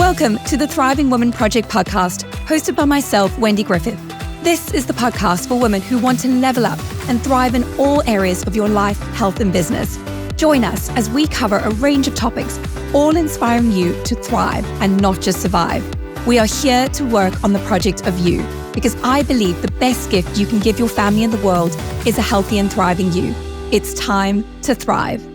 Welcome to the Thriving Woman Project podcast, hosted by myself, Wendy Griffith. This is the podcast for women who want to level up and thrive in all areas of your life, health, and business. Join us as we cover a range of topics, all inspiring you to thrive and not just survive. We are here to work on the project of you, because I believe the best gift you can give your family and the world is a healthy and thriving you. It's time to thrive.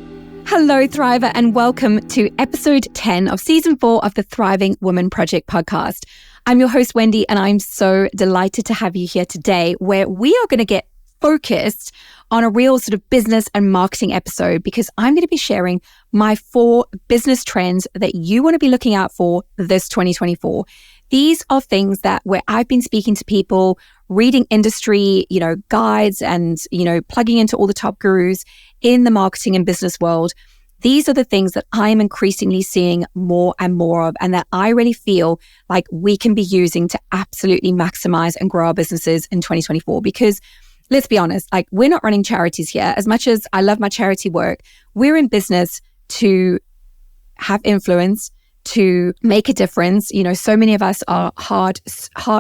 Hello, Thriver, and welcome to episode 10 of season 4 of the Thriving Woman Project podcast. I'm your host, Wendy, and I'm so delighted to have you here today, where we are going to get focused on a real sort of business and marketing episode, because I'm going to be sharing my 4 business trends that you want to be looking out for this 2024. These are things that where I've been speaking to people, reading industry, guides and, plugging into all the top gurus in the marketing and business world. These are the things that I'm increasingly seeing more and more of, and that I really feel like we can be using to absolutely maximize and grow our businesses in 2024. Because let's be honest, we're not running charities here. As much as I love my charity work, we're in business to have influence, to make a difference. So many of us are heart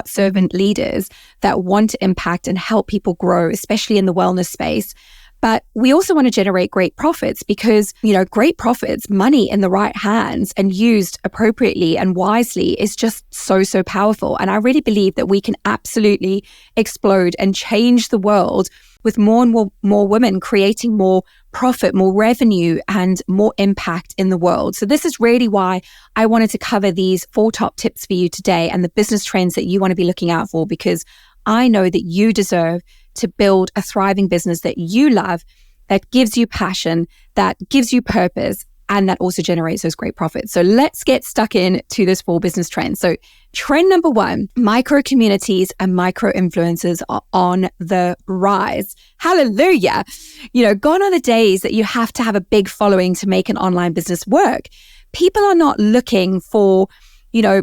servant leaders that want to impact and help people grow, especially in the wellness space. But we also want to generate great profits, because, great profits, money in the right hands and used appropriately and wisely is just so powerful. And I really believe that we can absolutely explode and change the world with more and more women creating more profit, more revenue, and more impact in the world. So this is really why I wanted to cover these 4 top tips for you today and the business trends that you want to be looking out for, because I know that you deserve to build a thriving business that you love, that gives you passion, that gives you purpose, and that also generates those great profits. So let's get stuck in to this 4 business trends. So trend number 1, micro communities and micro influencers are on the rise. Hallelujah. Gone are the days that you have to have a big following to make an online business work. People are not looking for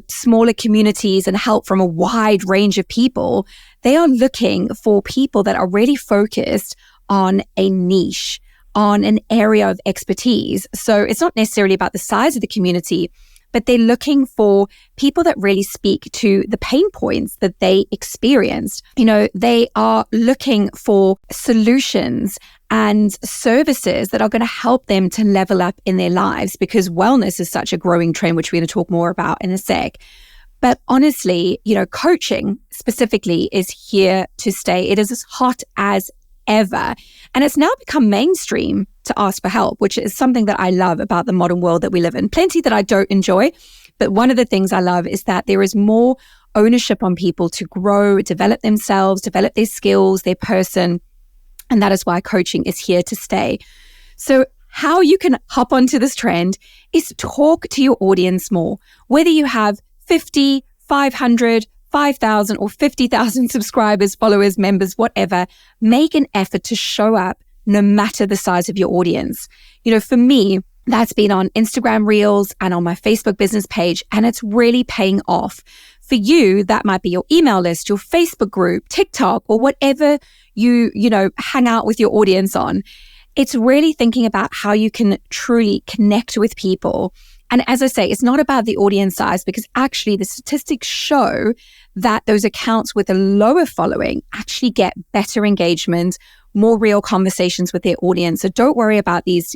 smaller communities and help from a wide range of people. They are looking for people that are really focused on a niche, on an area of expertise. So it's not necessarily about the size of the community, but they're looking for people that really speak to the pain points that they experienced. They are looking for solutions and services that are going to help them to level up in their lives, because wellness is such a growing trend, which we're going to talk more about in a sec. But honestly, coaching specifically is here to stay. It is as hot as ever. And it's now become mainstream to ask for help, which is something that I love about the modern world that we live in. Plenty that I don't enjoy, but one of the things I love is that there is more ownership on people to grow, develop themselves, develop their skills, their person. And that is why coaching is here to stay. So how you can hop onto this trend is talk to your audience more. Whether you have 50, 500, 5,000 or 50,000 subscribers, followers, members, whatever, make an effort to show up no matter the size of your audience. For me, that's been on Instagram Reels and on my Facebook business page, and it's really paying off. For you, that might be your email list, your Facebook group, TikTok, or whatever you hang out with your audience on. It's really thinking about how you can truly connect with people. And as I say, it's not about the audience size, because actually the statistics show that those accounts with a lower following actually get better engagement, more real conversations with their audience. So don't worry about these,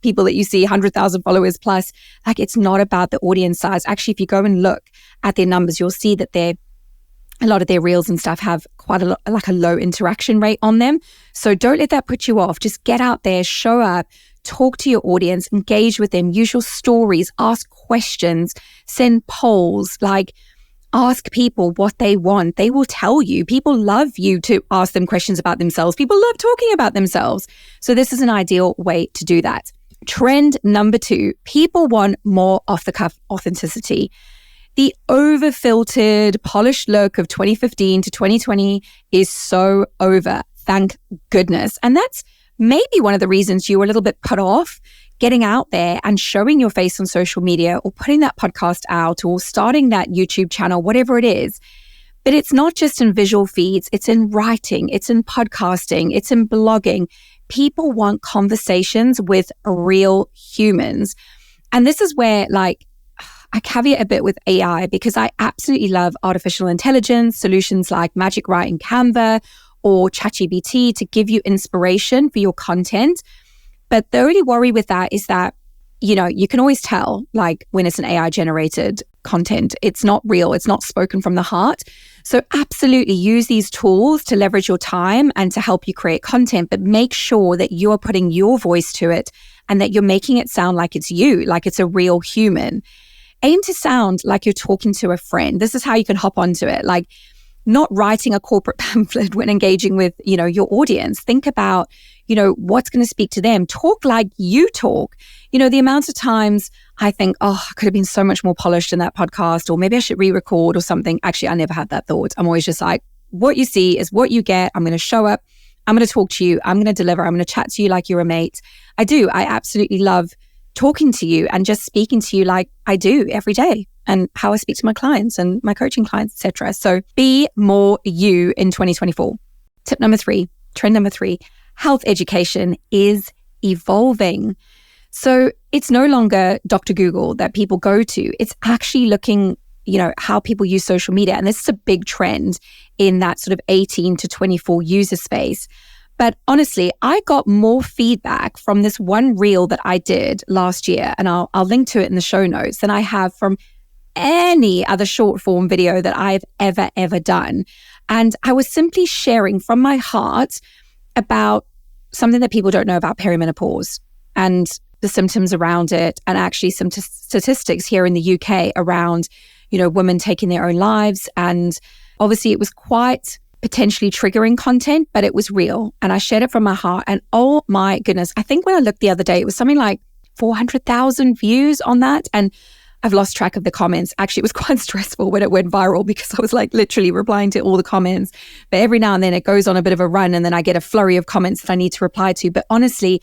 people that you see 100,000 followers plus. It's not about the audience size. Actually, if you go and look at their numbers, you'll see that a lot of their reels and stuff have quite a low interaction rate on them. So don't let that put you off. Just get out there, show up, talk to your audience, engage with them, use your stories, ask questions, send polls, ask people what they want. They will tell you. People love you to ask them questions about themselves. People love talking about themselves. So this is an ideal way to do that. Trend number 2, people want more off-the-cuff authenticity. The over-filtered, polished look of 2015 to 2020 is so over. Thank goodness. And that's maybe one of the reasons you were a little bit put off getting out there and showing your face on social media, or putting that podcast out, or starting that YouTube channel, whatever it is. But it's not just in visual feeds, it's in writing, it's in podcasting, it's in blogging. People want conversations with real humans. And this is where, I caveat a bit with AI because I absolutely love artificial intelligence, solutions like Magic Write in Canva or ChatGPT to give you inspiration for your content. But the only worry with that is that, you can always tell like when it's an AI generated content, it's not real, it's not spoken from the heart. So absolutely use these tools to leverage your time and to help you create content, but make sure that you're putting your voice to it and that you're making it sound like it's you, like it's a real human. Aim to sound like you're talking to a friend. This is how you can hop onto it. Like not writing a corporate pamphlet when engaging with, your audience. Think about, what's going to speak to them. Talk like you talk. The amount of times I think, I could have been so much more polished in that podcast, or maybe I should re-record or something. Actually, I never had that thought. I'm always just like, what you see is what you get. I'm going to show up. I'm going to talk to you. I'm going to deliver. I'm going to chat to you like you're a mate. I do. I absolutely love talking to you and just speaking to you like I do every day, and how I speak to my clients and my coaching clients, etc. So be more you in 2024. Tip number 3, trend number 3, health education is evolving. So it's no longer Dr. Google that people go to. It's actually looking, how people use social media. And this is a big trend in that sort of 18 to 24 user space. But honestly, I got more feedback from this one reel that I did last year, and I'll link to it in the show notes, than I have from any other short form video that I've ever done. And I was simply sharing from my heart about something that people don't know about perimenopause and the symptoms around it, and actually some statistics here in the UK around, women taking their own lives. And obviously it was quite potentially triggering content, but it was real. And I shared it from my heart. And oh my goodness, I think when I looked the other day, it was something like 400,000 views on that. And I've lost track of the comments. Actually, it was quite stressful when it went viral because I was like literally replying to all the comments. But every now and then it goes on a bit of a run and then I get a flurry of comments that I need to reply to. But honestly,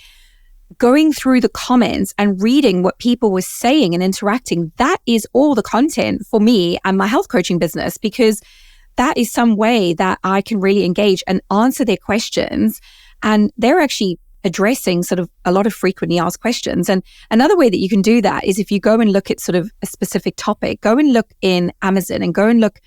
going through the comments and reading what people were saying and interacting, that is all the content for me and my health coaching business, because that is some way that I can really engage and answer their questions. And they're actually addressing sort of a lot of frequently asked questions. And another way that you can do that is if you go and look at sort of a specific topic, go and look in Amazon and go and look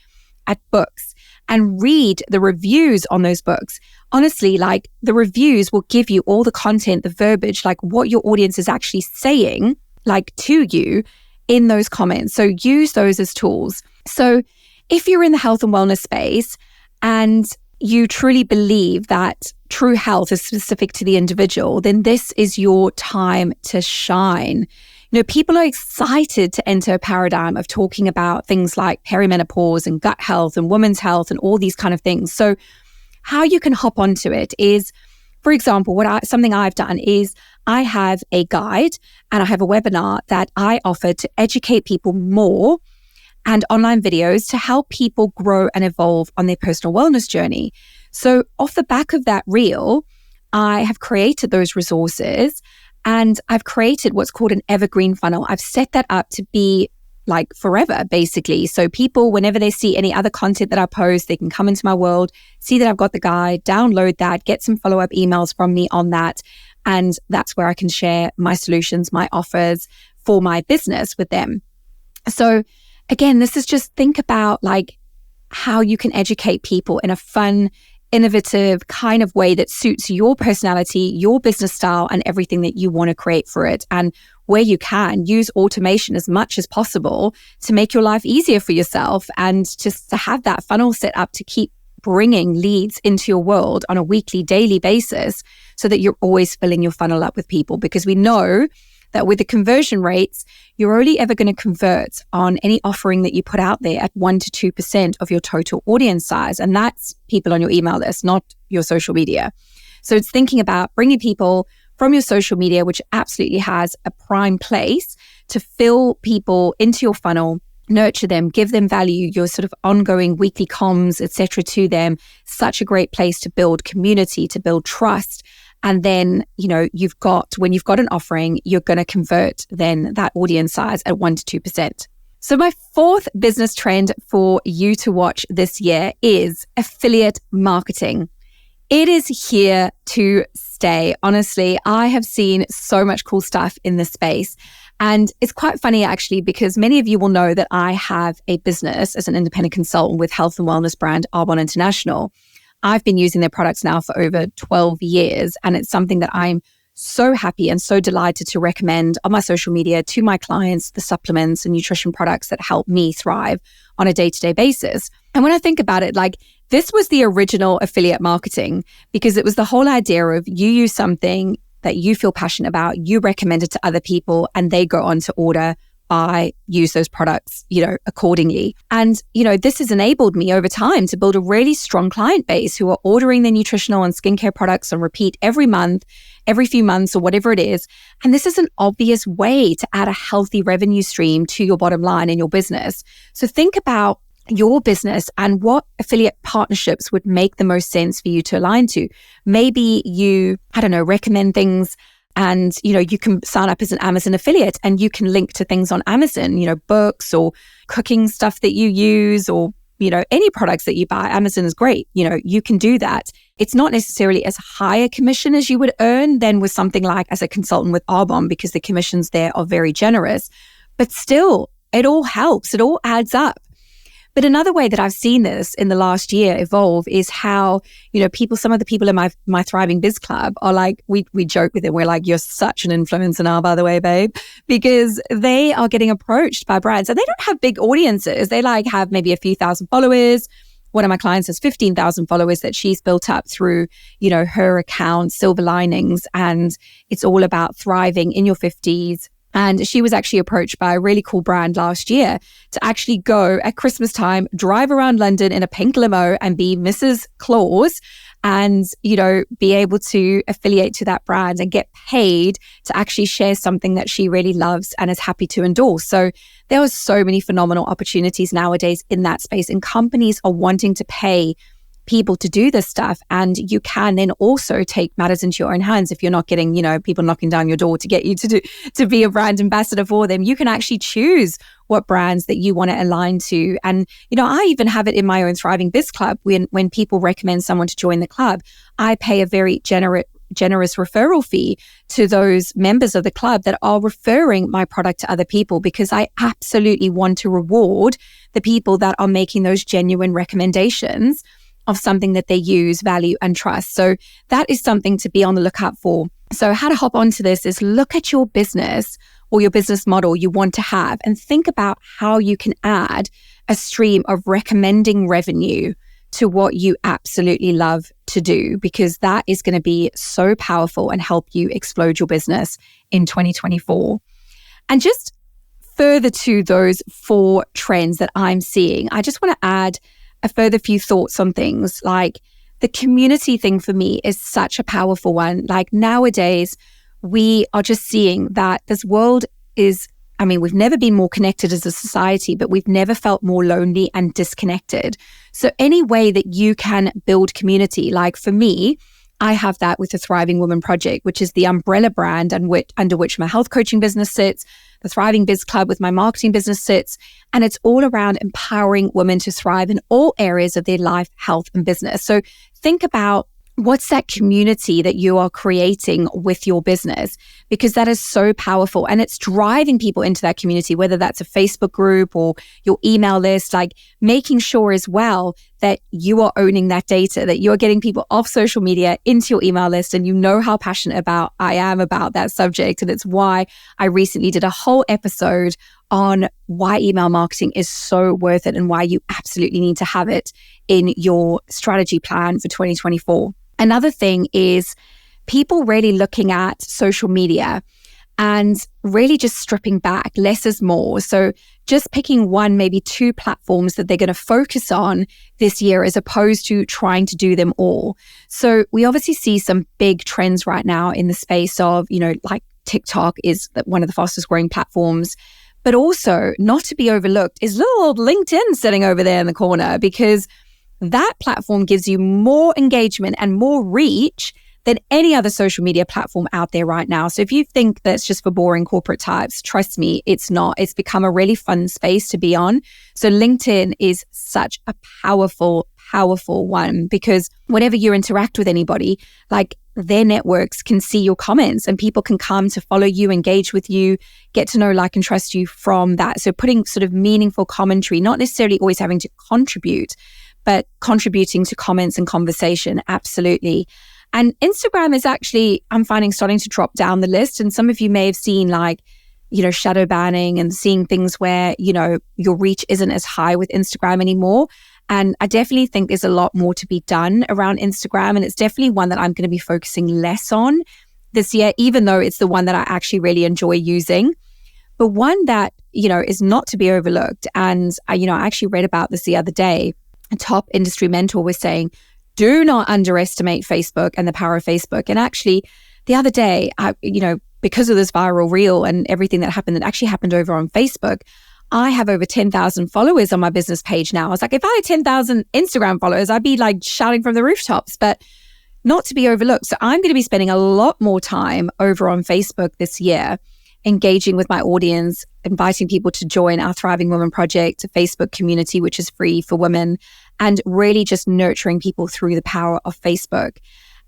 at books and read the reviews on those books. Honestly, like the reviews will give you all the content, the verbiage, like what your audience is actually saying, like to you in those comments. So use those as tools. So if you're in the health and wellness space and you truly believe that true health is specific to the individual, then this is your time to shine. People are excited to enter a paradigm of talking about things like perimenopause and gut health and women's health and all these kind of things. So how you can hop onto it is, for example, something I've done is I have a guide and I have a webinar that I offer to educate people more, and online videos to help people grow and evolve on their personal wellness journey. So off the back of that reel, I have created those resources and I've created what's called an evergreen funnel. I've set that up to be like forever, basically. So people, whenever they see any other content that I post, they can come into my world, see that I've got the guide, download that, get some follow-up emails from me on that. And that's where I can share my solutions, my offers for my business with them. So again, this is just think about like how you can educate people in a fun, innovative kind of way that suits your personality, your business style, and everything that you want to create for it. And where you can, use automation as much as possible to make your life easier for yourself and just to have that funnel set up to keep bringing leads into your world on a weekly, daily basis so that you're always filling your funnel up with people. Because we know that with the conversion rates, you're only ever going to convert on any offering that you put out there at 1% to 2% of your total audience size. And that's people on your email list, not your social media. So it's thinking about bringing people from your social media, which absolutely has a prime place to fill people into your funnel, nurture them, give them value, your sort of ongoing weekly comms, etc. to them. Such a great place to build community, to build trust. And then, when you've got an offering, you're going to convert then that audience size at 1% to 2%. So my fourth business trend for you to watch this year is affiliate marketing. It is here to stay. Honestly, I have seen so much cool stuff in this space. And it's quite funny actually, because many of you will know that I have a business as an independent consultant with health and wellness brand Arbonne International. I've been using their products now for over 12 years, and it's something that I'm so happy and so delighted to recommend on my social media to my clients, the supplements and nutrition products that help me thrive on a day-to-day basis. And when I think about it, like, this was the original affiliate marketing, because it was the whole idea of you use something that you feel passionate about, you recommend it to other people, and they go on to order, buy, use those products, accordingly. And, this has enabled me over time to build a really strong client base who are ordering their nutritional and skincare products on repeat every month, every few months, or whatever it is. And this is an obvious way to add a healthy revenue stream to your bottom line in your business. So think about your business and what affiliate partnerships would make the most sense for you to align to. Maybe you, recommend things, and, you can sign up as an Amazon affiliate and you can link to things on Amazon, books or cooking stuff that you use, or, any products that you buy. Amazon is great. You can do that. It's not necessarily as high a commission as you would earn than with something like as a consultant with Arbonne, because the commissions there are very generous, but still it all helps. It all adds up. But another way that I've seen this in the last year evolve is how, some of the people in my Thriving Biz Club are like, we joke with them. We're like, you're such an influencer now, by the way, babe, because they are getting approached by brands, and they don't have big audiences. They have maybe a few thousand followers. One of my clients has 15,000 followers that she's built up through, her account, Silver Linings, and it's all about thriving in your 50s. And she was actually approached by a really cool brand last year to actually go at Christmas time, drive around London in a pink limo and be Mrs. Claus, and, be able to affiliate to that brand and get paid to actually share something that she really loves and is happy to endorse. So there are so many phenomenal opportunities nowadays in that space, and companies are wanting to pay people to do this stuff. And you can then also take matters into your own hands. If you're not getting, people knocking down your door to get you to be a brand ambassador for them, you can actually choose what brands that you want to align to. And, I even have it in my own Thriving Biz Club. When people recommend someone to join the club, I pay a very generous referral fee to those members of the club that are referring my product to other people, because I absolutely want to reward the people that are making those genuine recommendations of something that they use, value, and trust. So that is something to be on the lookout for. So how to hop onto this is look at your business or your business model you want to have and think about how you can add a stream of recommending revenue to what you absolutely love to do, because that is going to be so powerful and help you explode your business in 2024. And just further to those 4 trends that I'm seeing, I just want to add a further few thoughts on things like the community thing. For me is such a powerful one. Like, nowadays, we are just seeing that this world is, we've never been more connected as a society, but we've never felt more lonely and disconnected. So any way that you can build community, like for me, I have that with the Thriving Woman Project, which is the umbrella brand under which my health coaching business sits. The Thriving Biz Club with my marketing business sits. And it's all around empowering women to thrive in all areas of their life, health, and business. So think about what's that community that you are creating with your business, because that is so powerful and it's driving people into that community, whether that's a Facebook group or your email list, like making sure as well that you are owning that data, that you're getting people off social media into your email list. And you know how passionate I am about that subject. And it's why I recently did a whole episode on why email marketing is so worth it and why you absolutely need to have it in your strategy plan for 2024. Another thing is people really looking at social media and really just stripping back. Less is more. So just picking 1, maybe 2 platforms that they're going to focus on this year as opposed to trying to do them all. So we obviously see some big trends right now in the space of, like TikTok is one of the fastest growing platforms. But also, not to be overlooked, is little old LinkedIn sitting over there in the corner, because that platform gives you more engagement and more reach than any other social media platform out there right now. So if you think that's just for boring corporate types, trust me, it's not. It's become a really fun space to be on. So LinkedIn is such a powerful one, because whenever you interact with anybody, like their networks can see your comments and people can come to follow you, engage with you, get to know, like, and trust you from that. So putting sort of meaningful commentary, not necessarily always having to contribute, but contributing to comments and conversation. Absolutely. And Instagram is actually, I'm finding, starting to drop down the list. And some of you may have seen, like, shadow banning and seeing things where, your reach isn't as high with Instagram anymore. And I definitely think there's a lot more to be done around Instagram. And it's definitely one that I'm going to be focusing less on this year, even though it's the one that I actually really enjoy using. But one that, is not to be overlooked. And, I actually read about this the other day. A top industry mentor was saying, do not underestimate Facebook and the power of Facebook. And actually, the other day, because of this viral reel and everything that actually happened over on Facebook, I have over 10,000 followers on my business page now. I was like, if I had 10,000 Instagram followers, I'd be like shouting from the rooftops, but not to be overlooked. So I'm going to be spending a lot more time over on Facebook this year, engaging with my audience, inviting people to join our Thriving Women Project, a Facebook community, which is free for women, and really just nurturing people through the power of Facebook.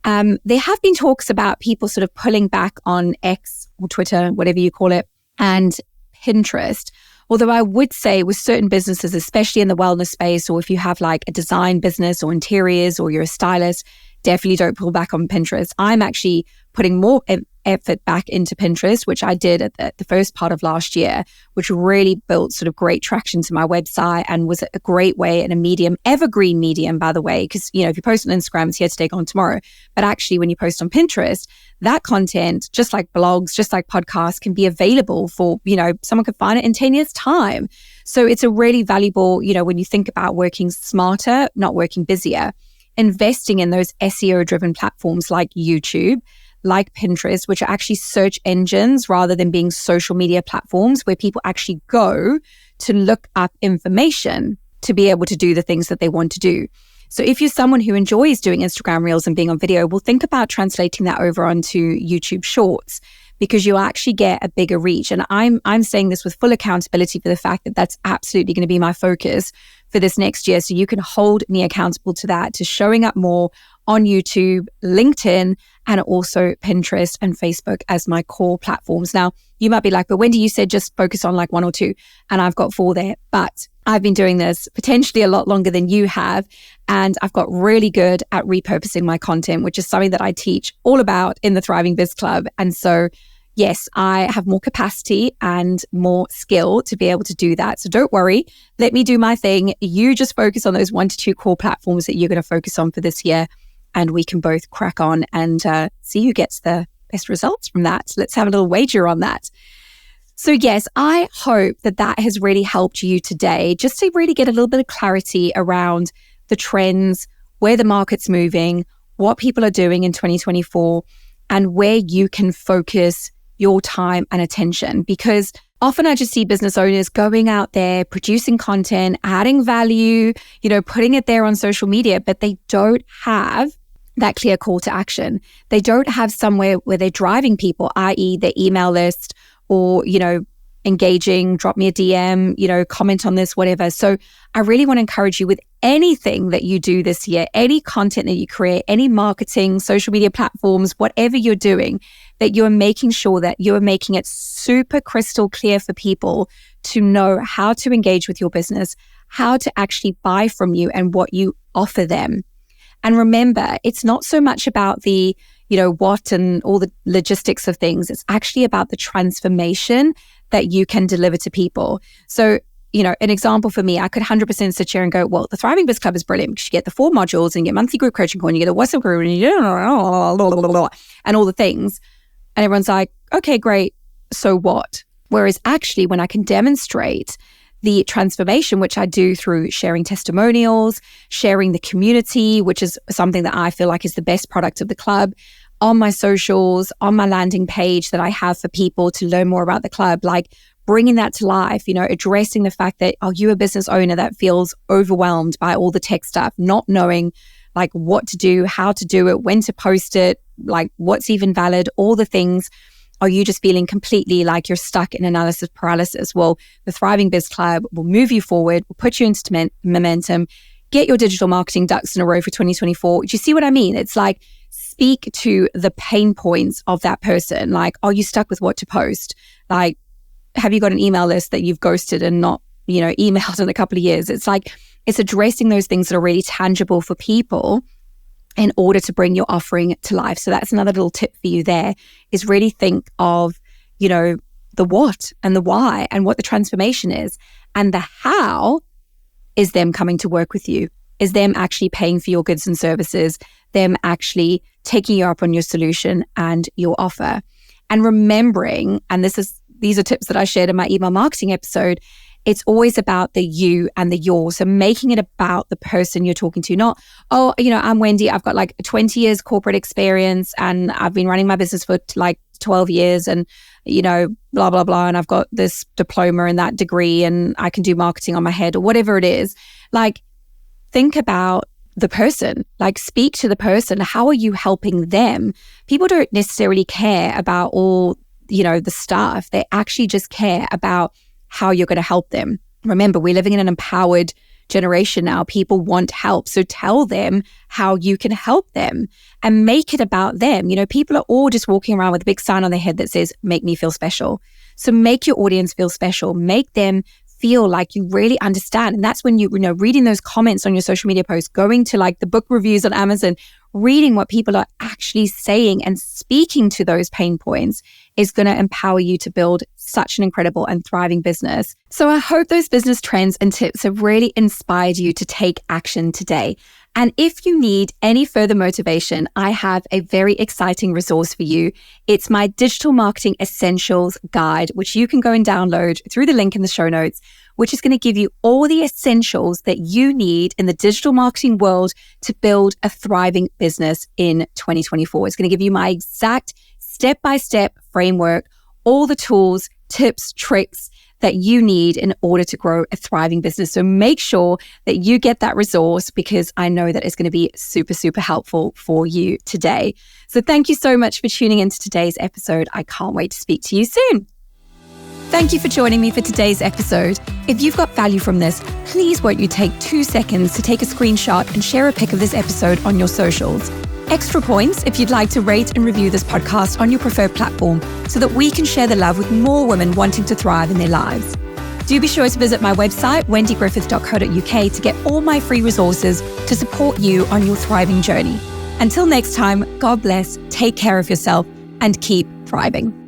There have been talks about people sort of pulling back on X or Twitter, whatever you call it, and Pinterest. Although I would say with certain businesses, especially in the wellness space, or if you have like a design business or interiors or you're a stylist, definitely don't pull back on Pinterest. I'm actually putting more effort back into Pinterest, which I did at the first part of last year, which really built sort of great traction to my website and was a great way and a medium, evergreen medium, by the way, because, if you post on Instagram, it's here today, gone tomorrow. But actually, when you post on Pinterest, that content, just like blogs, just like podcasts, can be available for, someone could find it in 10 years' time. So it's a really valuable, when you think about working smarter, not working busier, investing in those SEO-driven platforms like YouTube, like Pinterest, which are actually search engines rather than being social media platforms where people actually go to look up information to be able to do the things that they want to do. So if you're someone who enjoys doing Instagram Reels and being on video, well, think about translating that over onto YouTube Shorts, because you'll actually get a bigger reach. And I'm saying this with full accountability for the fact that that's absolutely going to be my focus for this next year. So you can hold me accountable to that, to showing up more on YouTube, LinkedIn, and also Pinterest and Facebook as my core platforms. Now, you might be like, but Wendy, you said just focus on like 1 or 2, and I've got 4 there. But I've been doing this potentially a lot longer than you have, and I've got really good at repurposing my content, which is something that I teach all about in the Thriving Biz Club. And so, yes, I have more capacity and more skill to be able to do that. So don't worry, let me do my thing. You just focus on those 1 to 2 core platforms that you're going to focus on for this year, and we can both crack on and see who gets the best results from that. So let's have a little wager on that. So yes, I hope that that has really helped you today, just to really get a little bit of clarity around the trends, where the market's moving, what people are doing in 2024, and where you can focus your time and attention. Because often I just see business owners going out there, producing content, adding value, putting it there on social media, but they don't have that clear call to action. They don't have somewhere where they're driving people, i.e. their email list, or, engaging, drop me a DM, comment on this, whatever. So I really want to encourage you with anything that you do this year, any content that you create, any marketing, social media platforms, whatever you're doing, that you're making sure that you're making it super crystal clear for people to know how to engage with your business, how to actually buy from you, and what you offer them. And remember, it's not so much about the, what and all the logistics of things. It's actually about the transformation that you can deliver to people. So, an example for me, I could 100% sit here and go, well, the Thriving Biz Club is brilliant because you get the 4 modules and you get monthly group coaching call and you get a WhatsApp group and and all the things. And everyone's like, okay, great. So what? Whereas actually, when I can demonstrate the transformation, which I do through sharing testimonials, sharing the community, which is something that I feel like is the best product of the club, on my socials, on my landing page that I have for people to learn more about the club, like bringing that to life, addressing the fact that, are you a business owner that feels overwhelmed by all the tech stuff, not knowing like what to do, how to do it, when to post it, like what's even valid, all the things. Are you just feeling completely like you're stuck in analysis paralysis? Well, the Thriving Biz Club will move you forward, will put you into momentum, get your digital marketing ducks in a row for 2024. Do you see what I mean? It's like speak to the pain points of that person. Like, are you stuck with what to post? Like, have you got an email list that you've ghosted and not, emailed in a couple of years? It's like, it's addressing those things that are really tangible for people in order to bring your offering to life. So that's another little tip for you there, is really think of, the what and the why and what the transformation is. And the how is them coming to work with you, is them actually paying for your goods and services, them actually taking you up on your solution and your offer. And remembering, and these are tips that I shared in my email marketing episode, it's always about the you and the your. So making it about the person you're talking to, not, I'm Wendy, I've got like 20 years corporate experience and I've been running my business for like 12 years and, blah, blah, blah. And I've got this diploma and that degree and I can do marketing on my head or whatever it is. Like, think about the person, like speak to the person. How are you helping them? People don't necessarily care about all, the stuff. They actually just care about how you're going to help them. Remember, we're living in an empowered generation now. People want help. So tell them how you can help them and make it about them. People are all just walking around with a big sign on their head that says, make me feel special. So make your audience feel special. Make them feel like you really understand. And that's when reading those comments on your social media posts, going to like the book reviews on Amazon, reading what people are actually saying and speaking to those pain points is going to empower you to build such an incredible and thriving business. So I hope those business trends and tips have really inspired you to take action today. And if you need any further motivation, I have a very exciting resource for you. It's my Digital Marketing Essentials Guide, which you can go and download through the link in the show notes, which is going to give you all the essentials that you need in the digital marketing world to build a thriving business in 2024. It's going to give you my exact step-by-step framework, all the tools, tips, tricks that you need in order to grow a thriving business. So make sure that you get that resource because I know that it's going to be super, super helpful for you today. So thank you so much for tuning into today's episode. I can't wait to speak to you soon. Thank you for joining me for today's episode. If you've got value from this, please won't you take 2 seconds to take a screenshot and share a pic of this episode on your socials. Extra points if you'd like to rate and review this podcast on your preferred platform so that we can share the love with more women wanting to thrive in their lives. Do be sure to visit my website, wendygriffith.co.uk, to get all my free resources to support you on your thriving journey. Until next time, God bless, take care of yourself, and keep thriving.